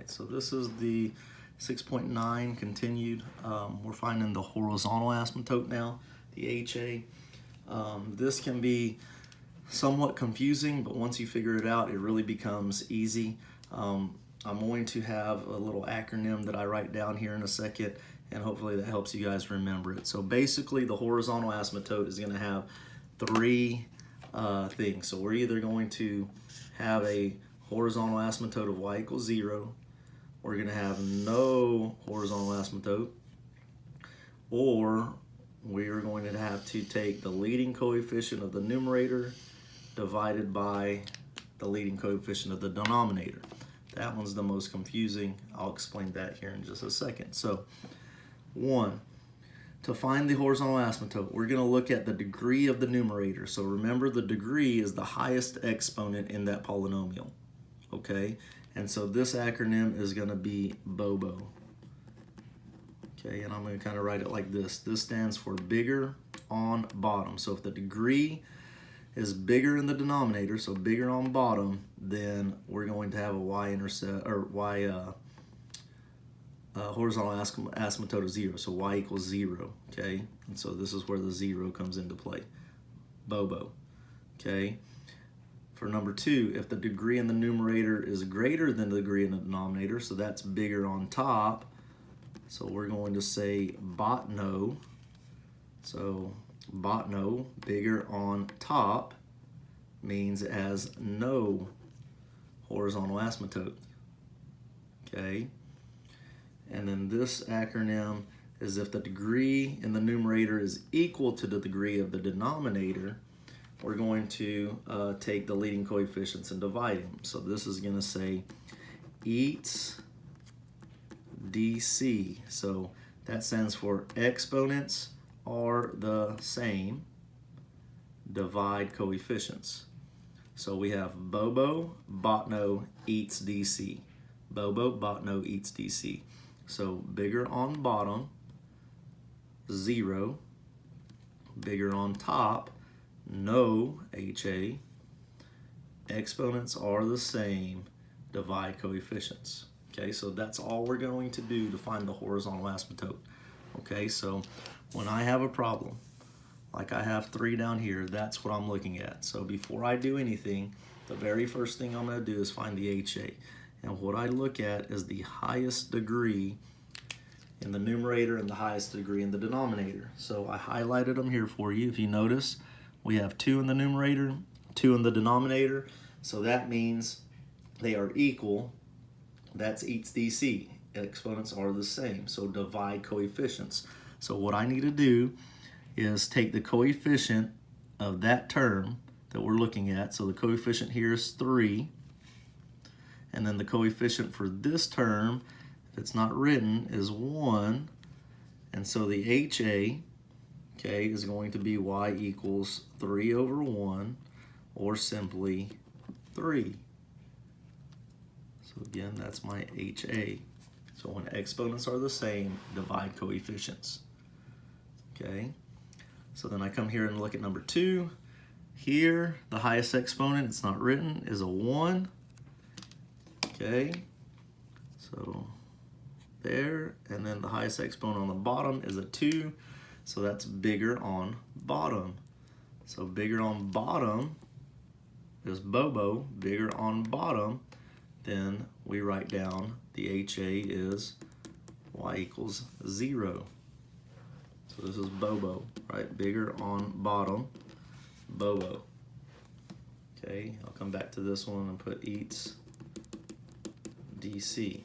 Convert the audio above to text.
right, so this is the 6.9 continued. We're finding the horizontal asymptote now, the HA. This can be somewhat confusing, but once you figure it out, it really becomes easy. I'm going to have a little acronym that I write down here in a second, and hopefully that helps you guys remember it. So basically, the horizontal asymptote is going to have three things. So we're either going to have a horizontal asymptote of y equals 0, we're going to have no horizontal asymptote, or we are going to have to take the leading coefficient of the numerator divided by the leading coefficient of the denominator. That one's the most confusing. I'll explain that here in just a second. So, 1, to find the horizontal asymptote, we're going to look at the degree of the numerator. So remember, the degree is the highest exponent in that polynomial. Okay? And so this acronym is going to be BOBO. Okay, and I'm going to kind of write it like this. This stands for bigger on bottom. So if the degree is bigger in the denominator, so bigger on bottom, then we're going to have a y-intercept or horizontal asymptote of 0. So y equals 0. Okay, and so this is where the 0 comes into play. BOBO. Okay. For number 2, if the degree in the numerator is greater than the degree in the denominator, so that's bigger on top, so we're going to say BOTNO. So BOTNO, bigger on top, means it has no horizontal asymptote. Okay? And then this acronym is if the degree in the numerator is equal to the degree of the denominator, we're going to take the leading coefficients and divide them. So this is going to say EATS DC. So that stands for exponents are the same, divide coefficients. So we have BOBO, BOTNO, EATS DC. BOBO, BOTNO, EATS DC. So bigger on bottom, 0. Bigger on top, no HA. Exponents are the same, divide coefficients. Okay, so that's all we're going to do to find the horizontal asymptote. Okay, so when I have a problem, like I have 3 down here, that's what I'm looking at. So before I do anything, the very first thing I'm going to do is find the HA. And what I look at is the highest degree in the numerator and the highest degree in the denominator. So I highlighted them here for you. If you notice, we have 2 in the numerator, 2 in the denominator. So that means they are equal. That's EATS DC. Exponents are the same. So divide coefficients. So what I need to do is take the coefficient of that term that we're looking at. So the coefficient here is 3. And then the coefficient for this term, if it's not written, is 1. And so the HA, okay, is going to be y equals 3 over 1, or simply 3. So again, that's my HA. So when exponents are the same, divide coefficients. Okay, so then I come here and look at number 2. Here, the highest exponent, it's not written, is a 1. Okay, so there, and then the highest exponent on the bottom is a 2, so that's bigger on bottom. So bigger on bottom is BOBO, bigger on bottom, then we write down the HA is y equals 0. So this is BOBO, right? Bigger on bottom, BOBO. Okay, I'll come back to this one and put EATS DC.